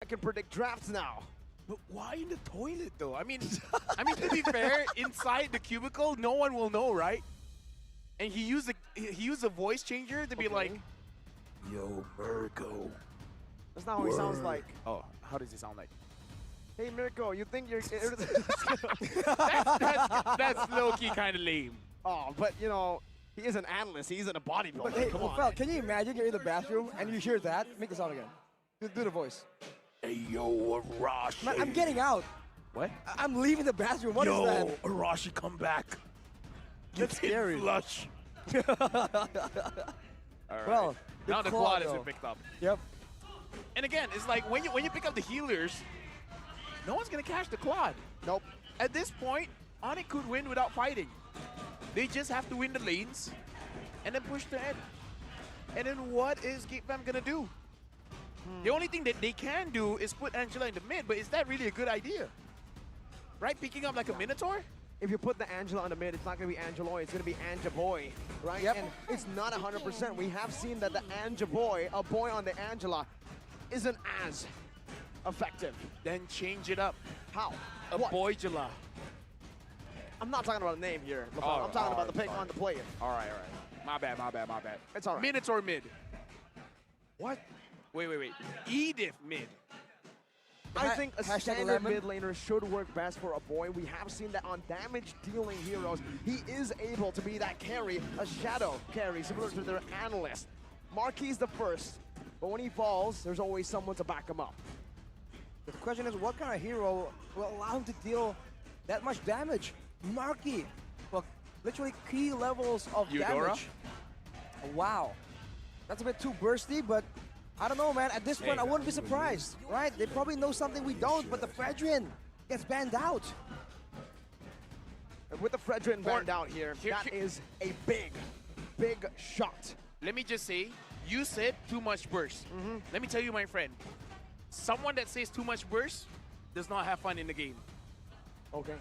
can predict drafts now. But why in the toilet though? I mean, to be fair, inside the cubicle, no one will know, right? And he used a voice changer to be like, "Yo, Mirko." That's not how he sounds like. Oh, how does he sound like? Hey, Mirko, you think you're... That's low-key kind of lame. Oh, but, you know, he is an analyst. He isn't a bodybuilder. But hey, Come on. Fel, can you imagine you're in the bathroom and you hear that? Make the sound again. Do the voice. Hey, yo, Arashi. Man, I'm getting out. What? I'm leaving the bathroom. What is that? Arashi, come back. That's scary. Flush. Well, now the quad has been picked up. Yep. And again, it's like when you pick up the healers, no one's gonna catch the quad. Nope. At this point, Onic could win without fighting. They just have to win the lanes and then push the end. And then what is Geek Fam gonna do? The only thing that they can do is put Angela in the mid, but is that really a good idea? Right? Picking up like a Minotaur? If you put the Angela on the mid, it's not going to be Angeloy, it's going to be Anjaboy, right? Yep. And it's not 100%. We have seen that the Anjaboy, a boy on the Angela, isn't as effective. Then change it up. How? A What? Boyjala. I'm not talking about a name here. Oh, I'm talking about the pick sorry. on the player. All right. My bad. It's all right. Minotaur mid. What? Wait. Edith mid. I think a Hashtag standard 11. mid laner should work best for a boy. We have seen that on damage-dealing heroes, he is able to be that carry, a shadow carry, similar to their analyst. Marquis the first, but when he falls, there's always someone to back him up. The question is, what kind of hero will allow him to deal that much damage? Marky. Well, literally key levels of Eudora? damage. Wow. That's a bit too bursty, but I don't know, man. At this point, I wouldn't be surprised, right? They probably know something we don't, but the Fredrin gets banned out. And with the Fredrin banned out here, that is a big shot. Let me just say, you said too much burst. Let me tell you, my friend, someone that says too much burst does not have fun in the game. Okay.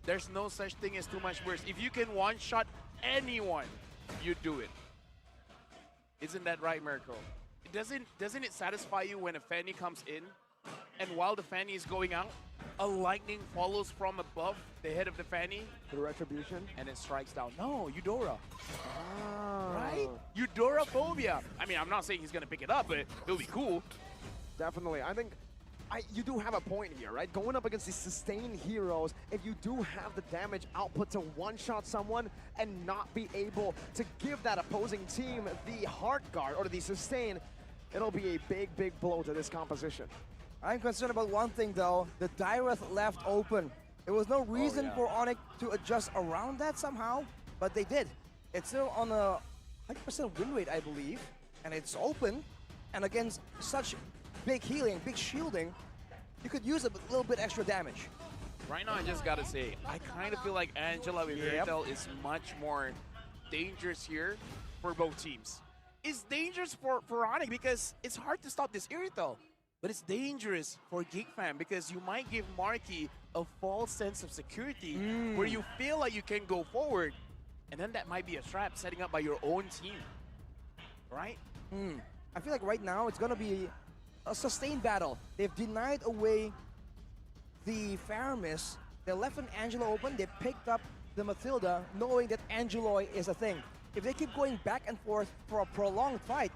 There's no such thing as too much burst. If you can one-shot anyone, you do it. Isn't that right, Mirko? Doesn't it satisfy you when a Fanny comes in, and while the Fanny is going out, a lightning follows from above the head of the Fanny, The retribution. and it strikes down? No, Eudora. Ah. Right? Eudora phobia. I mean, I'm not saying he's gonna pick it up, but it'll be cool. Definitely. I think you do have a point here, right? Going up against these sustained heroes, if you do have the damage output to one-shot someone and not be able to give that opposing team the heart guard or the sustain, it'll be a big blow to this composition. I'm concerned about one thing, though. The Dyreth left open. There was no reason for Onic to adjust around that somehow, but they did. It's still on a 100% win rate, I believe, and it's open. And against such big healing, big shielding, you could use a little bit extra damage. Right now, I just gotta say, I kind of feel like Angela with Irritel is much more dangerous here for both teams. It's dangerous for Onic because it's hard to stop this Irritel. But it's dangerous for Geek Fam because you might give Marky a false sense of security where you feel like you can go forward, and then that might be a trap setting up by your own team, right? I feel like right now it's gonna be a sustained battle. They've denied away the Faramis. They left an Angela open. They picked up the Mathilda, knowing that Angeloy is a thing. If they keep going back and forth for a prolonged fight,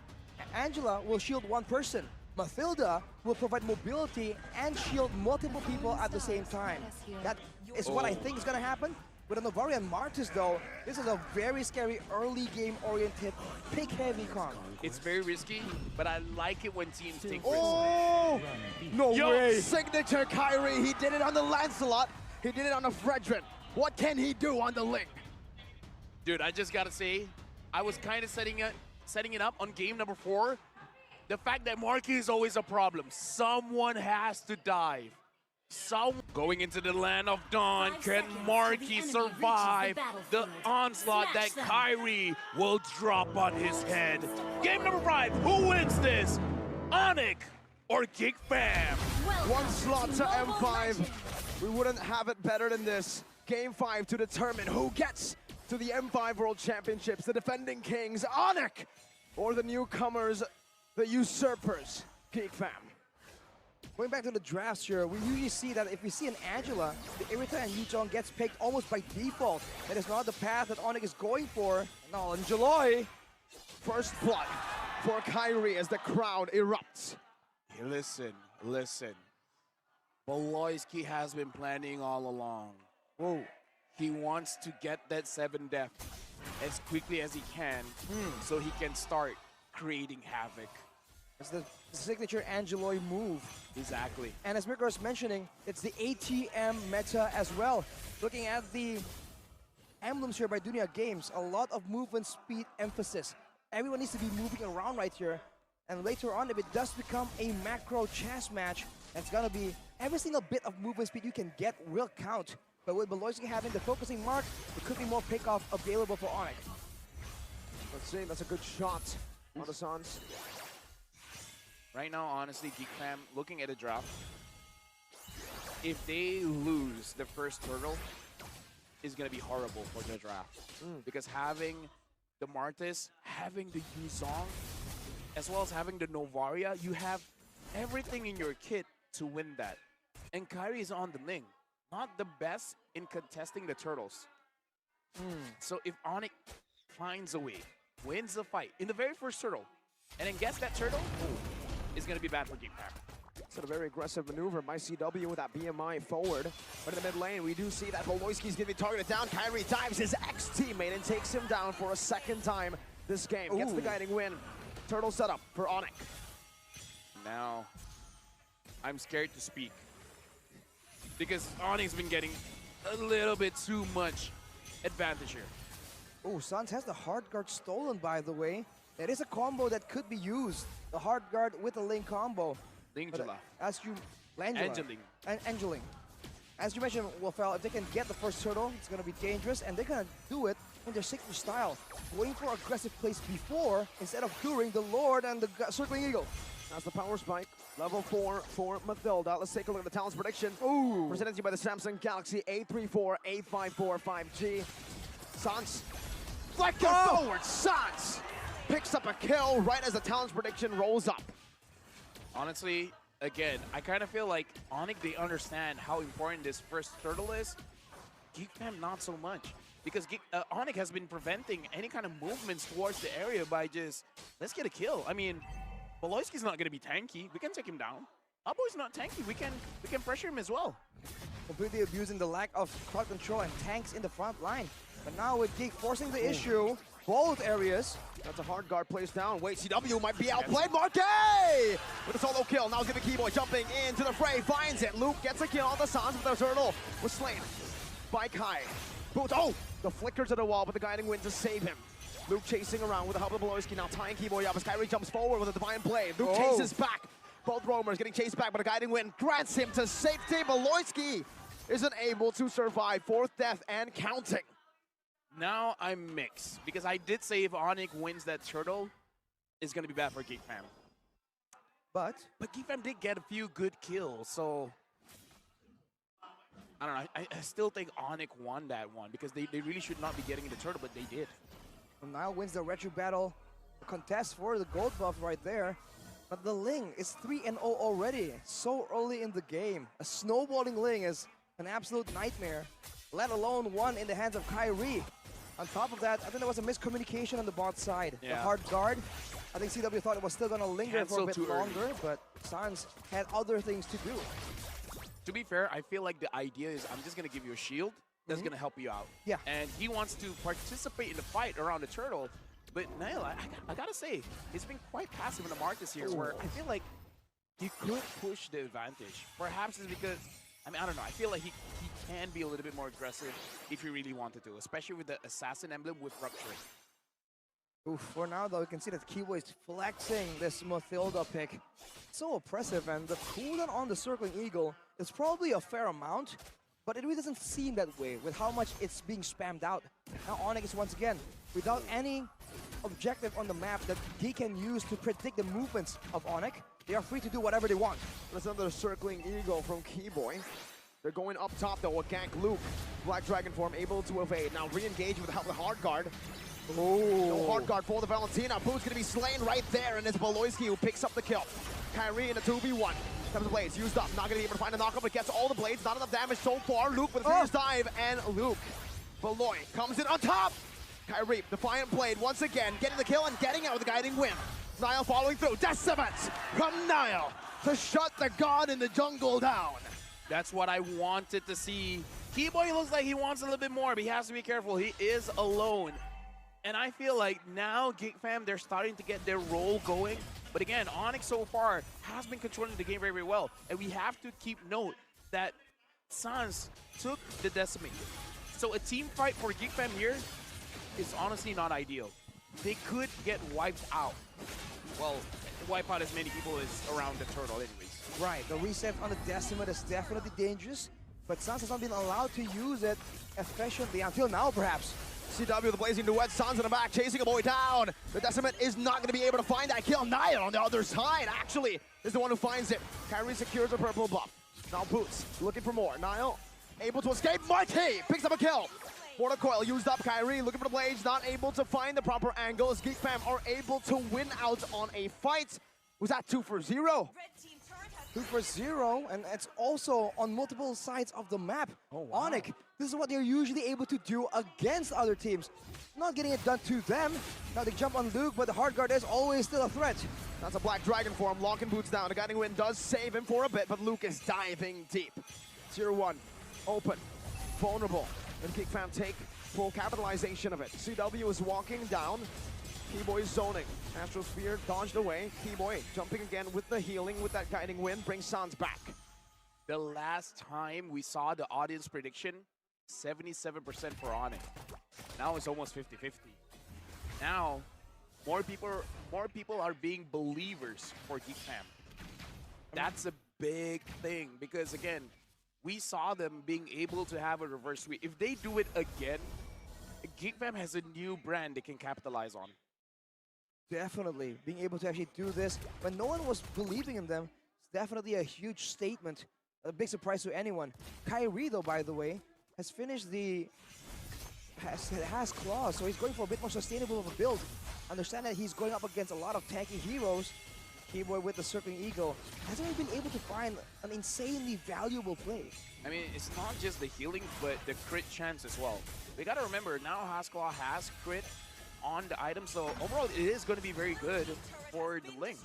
Angela will shield one person. Mathilda will provide mobility and shield multiple people at the same time. That is what I think is gonna happen. With a Novari and Martis, though, this is a very scary early game-oriented, pick-heavy comp. It's very risky, but I like it when teams take risks. Oh! No Yo. way! Signature Kairi, he did it on the Lancelot, he did it on the Fredrin. What can he do on the Link? Dude, I just gotta say, I was kind of setting it up on game number 4. The fact that Marky is always a problem. Someone has to dive. Going into the land of Dawn, can Marky survive the onslaught that Kairi will drop on his head? Game number 5, who wins this? Onic or Geek Fam? One slot to M5. We wouldn't have it better than this. Game 5 to determine who gets to the M5 World Championships, the defending kings, Onic, or the newcomers, the usurpers, Geek Fam. Going back to the drafts here, we usually see that if we see an Angela, the Irita and Yuzhong gets picked almost by default. That is not the path that Onic is going for. No, Angeloi. First blood for Kairi as the crowd erupts. Hey, listen. Boloyski has been planning all along. Whoa. He wants to get that 7 death as quickly as he can so he can start creating havoc. It's the signature Angeloi move. Exactly. And as Mirko was mentioning, it's the ATM meta as well. Looking at the emblems here by Dunia Games, a lot of movement speed emphasis. Everyone needs to be moving around right here. And later on, if it does become a macro chess match, it's gonna be every single bit of movement speed you can get will count. But with Boloyski having the focusing mark, there could be more pickoff available for Onic. Let's see, that's a good shot on the Suns. Right now, honestly, Geek Fam, looking at a draft, if they lose the first turtle, is going to be horrible for the draft. Because having the Martis, having the Yuzong, as well as having the Novaria, you have everything in your kit to win that. And Kairi is on the Ling. Not the best in contesting the turtles. So if Onic finds a way, wins the fight in the very first turtle, and then gets that turtle, it's going to be bad for Geek Fam. It's a very aggressive maneuver by CW with that BMI forward. But in the mid lane, we do see that Boloyski's going to be targeted down. Kairi dives his ex-teammate and takes him down for a second time this game. Gets the guiding win. Turtle setup for Onic. Now, I'm scared to speak. Because Onic's been getting a little bit too much advantage here. Oh, Suns has the hard guard stolen, by the way. That is a combo that could be used. The hard guard with the Ling combo. Lingela. As you... Angeling. Angeling. As you mentioned, Wolfell, if they can get the first turtle, it's going to be dangerous, and they're going to do it in their signature style. Going for aggressive plays before, instead of during the Lord and the Circling Eagle. That's the power spike. Level 4 for Mathilda. Let's take a look at the talents prediction. Presented to you by the Samsung Galaxy A34, A54, 5G. Sans. Flicker forward. Sans picks up a kill right as the talents prediction rolls up. Honestly, again, I kind of feel like Onic, they understand how important this first turtle is. Geek Fam, not so much. Because Onic has been preventing any kind of movements towards the area by just, let's get a kill. I mean, Boloyski's not going to be tanky. We can take him down. Aboy's not tanky. We can pressure him as well. Completely abusing the lack of crowd control and tanks in the front line. But now with Geek forcing the issue, both areas. That's a hard guard placed down. Wait, CW might be outplayed. Marquet with a solo kill. Now it's going to be Keyboy jumping into the fray. Finds it. Luke gets a kill on the Sans, but the turtle was slain by Kai. Boots. Oh, the flicker to the wall, but the guiding wind to save him. Luke chasing around with the help of Boloyski, now tying Keyboy up as Kairi jumps forward with a divine play. Luke chases back. Both roamers getting chased back, but a guiding wind grants him to safety. Boloyski isn't able to survive. Fourth death and counting. Now I'm mixed, because I did say if Onic wins that turtle, it's going to be bad for Geek Fam. But Geek Fam did get a few good kills, so I don't know. I still think Onic won that one, because they really should not be getting the turtle, but they did. Now wins the retro battle contest for the gold buff right there. But the Ling is 3-0 already, so early in the game. A snowballing Ling is an absolute nightmare, let alone one in the hands of Kairi. On top of that, I think there was a miscommunication on the bot side. Yeah. The hard guard, I think CW thought it was still going to linger for a bit longer, but Sans had other things to do. To be fair, I feel like the idea is I'm just going to give you a shield that's going to help you out. Yeah. And he wants to participate in the fight around the turtle. But Niall, I got to say, he's been quite passive in the markets here, where I feel like he could push the advantage. Perhaps it's because, I mean, I don't know. I feel like he can be a little bit more aggressive if he really wanted to, especially with the Assassin emblem with Rupturing. Oof, for now, though, you can see that Keyboy is flexing this Mathilda pick. So oppressive, and the cooldown on the Circling Eagle is probably a fair amount, but it really doesn't seem that way with how much it's being spammed out. Now Onic is once again without any objective on the map that he can use to predict the movements of Onic. They are free to do whatever they want. That's another Circling Eagle from Keyboy. They're going up top though with Gank Luke. Black Dragon form able to evade. Now re-engage with the help of the hard guard. No hard guard for the Valentina. Boo's gonna be slain right there, and it's Boloyski who picks up the kill. Kairi in a 2v1. Comes the blades, used up, not gonna be able to find a knockup, but gets all the blades, not enough damage so far. Luke with a fierce dive, and Luke, Beloy comes in on top. Kairi, Defiant Blade, once again, getting the kill and getting out with the guiding wind. Niall following through, Decimate from Niall to shut the god in the jungle down. That's what I wanted to see. Keyboy looks like he wants a little bit more, but he has to be careful. He is alone. And I feel like now Geek Fam, they're starting to get their role going. But again, Onic so far has been controlling the game very, very well. And we have to keep note that Sans took the Decimate. So a team fight for Geek Fam here is honestly not ideal. They could get wiped out. Well, wipe out as many people as around the turtle anyways. Right, the reset on the Decimate is definitely dangerous, but Sans has not been allowed to use it efficiently until now, perhaps. CW with the blazing duet, Sans in the back, chasing a boy down. The Decimate is not going to be able to find that kill. Niall on the other side, actually, is the one who finds it. Kairi secures a purple buff. Now Boots looking for more. Niall able to escape. Marquis picks up a kill. Mortal Coil used up. Kairi looking for the blades, not able to find the proper angle as Geek Fam are able to win out on a fight. Was that 2 for 0? 2 for 0, and it's also on multiple sides of the map. Oh, wow. Onic, this is what they're usually able to do against other teams. Not getting it done to them. Now they jump on Luke, but the hard guard is always still a threat. That's a Black Dragon for him, locking Boots down. The guiding wind does save him for a bit, but Luke is diving deep. 0-1, open, vulnerable. And Geek Fam take full capitalization of it. CW is walking down. Keyboy zoning. Astral Sphere dodged away. Keyboy jumping again with the healing with that guiding wind. Brings Sans back. The last time we saw the audience prediction, 77% for Onic. Now it's almost 50-50. Now, more people are being believers for Geek Fam. That's a big thing because again, we saw them being able to have a reverse sweep. If they do it again, Geek Fam has a new brand they can capitalize on. Definitely. Being able to actually do this when no one was believing in them, it's definitely a huge statement. A big surprise to anyone. Kairi, though, by the way, has finished the... has claws, so he's going for a bit more sustainable of a build. Understand that he's going up against a lot of tanky heroes. Keyboy with the Circling Eagle hasn't really been able to find an insanely valuable play. I mean, it's not just the healing, but the crit chance as well. We gotta remember, now Hasclaw has crit on the item, so overall it is going to be very good for the Link.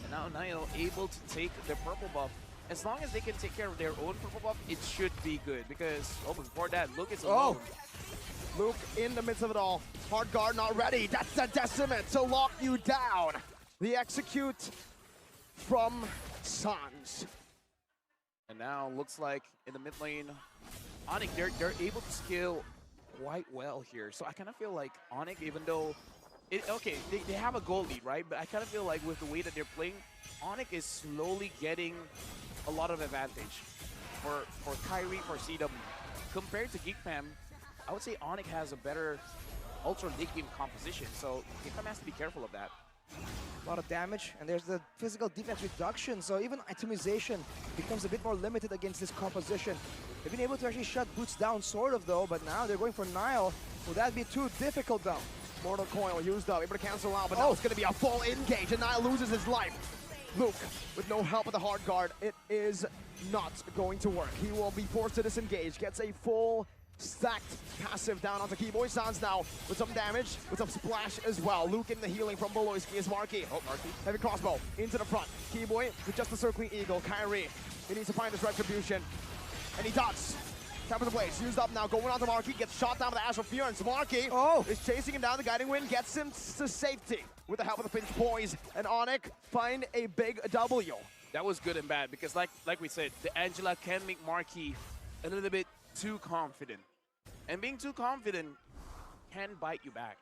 And now Niall able to take the purple buff. As long as they can take care of their own purple buff, it should be good because, oh, before that, Luke is alone. Luke in the midst of it all. Hard guard not ready. That's a Decimate to lock you down. The execute from Sans. And now looks like in the mid lane, Onic, they're able to scale quite well here. So I kind of feel like Onic, even though, they have a goal lead, right? But I kind of feel like with the way that they're playing, Onic is slowly getting a lot of advantage for Kairi, for CW. Compared to Geek Fam, I would say Onic has a better ultra late game composition. So Geek Fam has to be careful of that. A lot of damage, and there's the physical defense reduction, so even itemization becomes a bit more limited against this composition. They've been able to actually shut Boots down, sort of, though, but now they're going for Niall. Will that be too difficult, though? Mortal Coil used up, able to cancel out, but now it's going to be a full engage, and Niall loses his life. Luke, with no help of the hard guard, it is not going to work. He will be forced to disengage, gets a full stacked passive down onto Keyboy. Sans now with some damage, with some splash as well. Luke in the healing from Beloyski is Marquis. Oh, Marquis. Heavy crossbow into the front. Keyboy with just the Circling Eagle. Kairi, he needs to find his retribution, and he does. Tap of the blades, used up now, going on to Marquis, gets shot down with the Astral Fury. Marquis is chasing him down. The guiding wind gets him to safety with the help of the Pinch Poise, and Onic find a big W. That was good and bad because like we said, the Angela can make Marquis a little bit too confident. And being too confident can bite you back.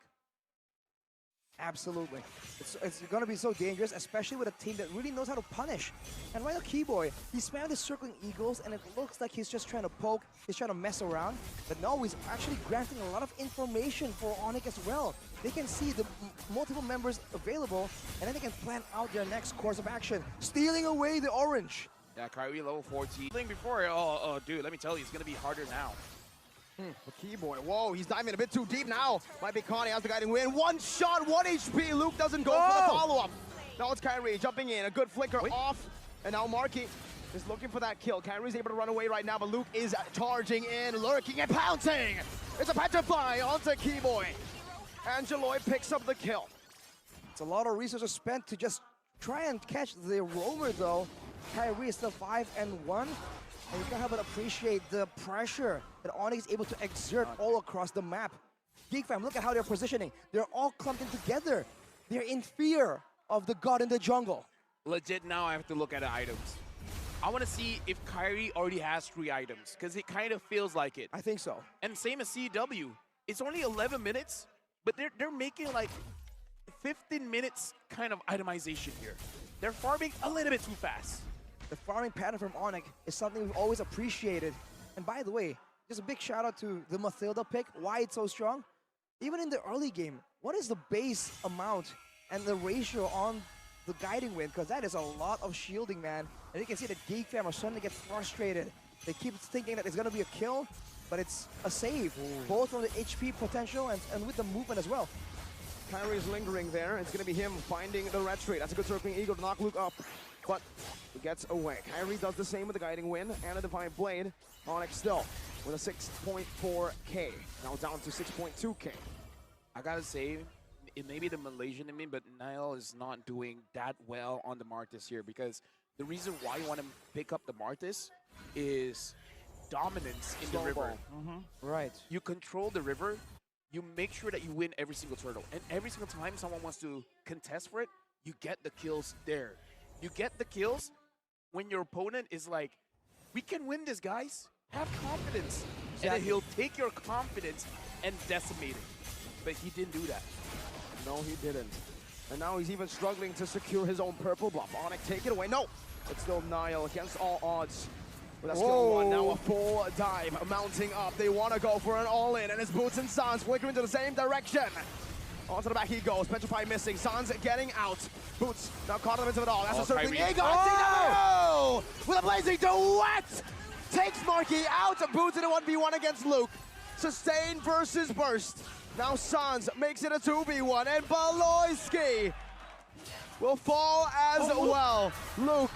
Absolutely. It's going to be so dangerous, especially with a team that really knows how to punish. And right now, Keyboy, he spammed his Circling Eagles, and it looks like he's just trying to poke, he's trying to mess around. But no, he's actually granting a lot of information for Onic as well. They can see the multiple members available, and then they can plan out their next course of action, stealing away the orange. Yeah, Kairi level 14. Before, oh, dude, let me tell you, it's going to be harder now. Keyboy, whoa, he's diving a bit too deep now. Might be Connie, has the guiding wind. One shot, 1 HP. Luke doesn't go for the follow-up. Now it's Kairi jumping in. A good flicker off And now Marky is looking for that kill. Kairi's able to run away right now, but Luke is charging in, lurking and pouncing. It's a petrify onto Keyboy. Angeloy picks up the kill. It's a lot of resources spent to just try and catch the roamer though. Kairi is still 5-1. And you can't help but appreciate the pressure that Onic is able to exert all across the map. Geek fam, look at how they're positioning. They're all clumped in together. They're in fear of the god in the jungle. Legit, now I have to look at the items. I want to see if Kairi already has 3 items, because it kind of feels like it. I think so. And same as CW. It's only 11 minutes, but they're making like 15 minutes kind of itemization here. They're farming a little bit too fast. The farming pattern from Onic is something we've always appreciated. And by the way, just a big shout out to the Mathilda pick, why it's so strong. Even in the early game, what is the base amount and the ratio on the guiding wind? Because that is a lot of shielding, man. And you can see the Geek fam are starting to get frustrated. They keep thinking that it's going to be a kill, but it's a save, both from the HP potential and with the movement as well. Kairi is lingering there. It's going to be him finding the red trade. That's a good circling eagle to knock Luke up, but he gets away. Kairi does the same with the guiding wind and a divine blade. Onic still with a 6.4k, now down to 6.2k. I gotta say, it may be the Malaysian in me, but Niall is not doing that well on the Martis here, because the reason why you want to pick up the Martis is dominance in the river. Right. You control the river, you make sure that you win every single turtle, and every single time someone wants to contest for it, you get the kills there. You get the kills when your opponent is like, we can win this, guys. Have confidence. And then he'll take your confidence and decimate it. But he didn't do that. No, he didn't. And now he's even struggling to secure his own purple buff. Onic, take it away. No! It's still Niall against all odds. With that skill 1, now a full dive mounting up. They want to go for an all-in, and it's Boots and Sans flickering to the same direction. Onto the back he goes. Petrify missing. Sans getting out. Boots now caught in the midst of it all. That's a circling eagle. Oh! With a blazing duet! Takes Marky out. Boots in a 1v1 against Luke. Sustain versus burst. Now Sans makes it a 2v1, and Baloyski will fall as well. Luke,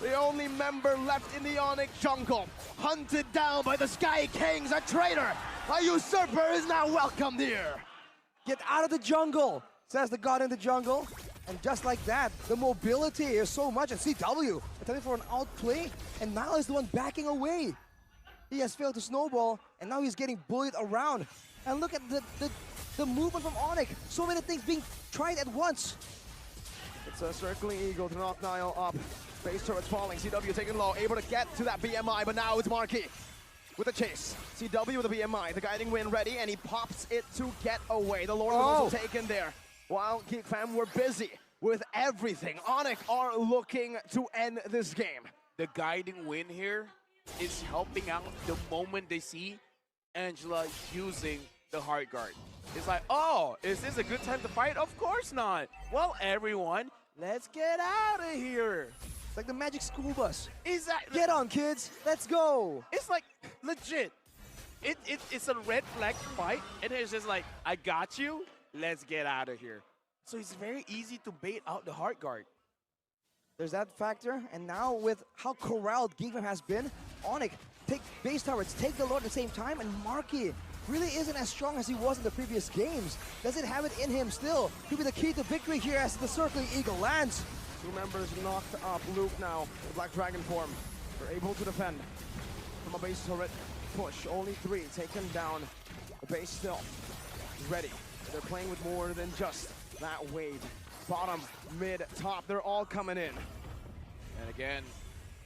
the only member left in the Onic jungle, hunted down by the Sky Kings, a traitor, a usurper is now welcomed here. Get out of the jungle, says the god in the jungle. And just like that, the mobility is so much. And CW attempting for an outplay, and Niall is the one backing away. He has failed to snowball, and now he's getting bullied around. And look at the movement from Onic. So many things being tried at once. It's a circling eagle to knock Niall up. Base turret's falling. CW taking low, able to get to that BMI, but now it's Marky with a chase. CW with a BMI, the guiding wind ready, and he pops it to get away. The Lord was also taken there. While Geek fam were busy with everything, Onic are looking to end this game. The guiding wind here is helping out the moment they see Angela using the hard guard. It's like, oh, is this a good time to fight? Of course not. Well, everyone, let's get out of here. It's like the magic school bus. Exactly. Get on, kids. Let's go. It's like, legit. It's a red flag fight, and it's just like, I got you. Let's get out of here. So it's very easy to bait out the hard guard. There's that factor, and now with how corralled Geekfam has been, Onic take base turrets, take the Lord at the same time, and Marky really isn't as strong as he was in the previous games. Does it have it in him still? Could be the key to victory here as the circling eagle lands. 2 members knocked up. Luke now, the Black Dragon form. They're able to defend from a base turret push. Only 3 taken down. The base still ready. They're playing with more than just that wave. Bottom, mid, top, they're all coming in. And again,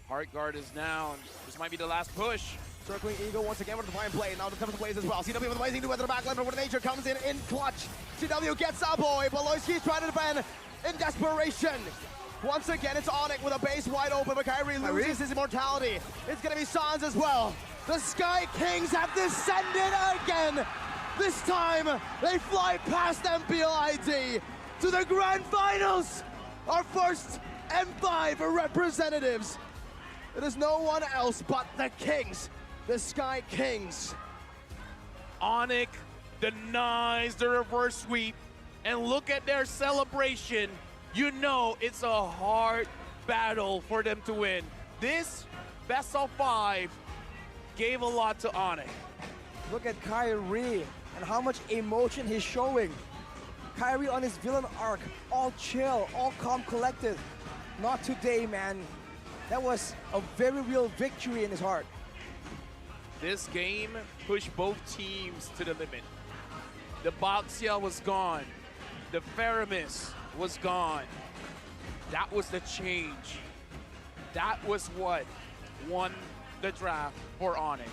Heart Guard is down. This might be the last push. Circling Eagle once again with a divine blade. Now the comes blaze as well. CW with a blazing duet to the back left, but nature comes in clutch. CW gets a boy. Baloyski's trying to defend in desperation. Once again, it's Onic with a base wide open, but Kairi loses his immortality. It's gonna be Sans as well. The Sky Kings have descended again. This time, they fly past MPLID to the Grand Finals. Our first M5 representatives. It is no one else but the Kings, the Sky Kings. Onic denies the reverse sweep, and look at their celebration. You know it's a battle for them to win. This best of 5 gave a lot to Onic. Look at Kairi and how much emotion he's showing. Kairi on his villain arc, all chill, all calm, collected. Not today, man. That was a very real victory in his heart. This game pushed both teams to the limit. The Boxia was gone. The Faramis was gone. That was the change. That was what won the draft for Onic.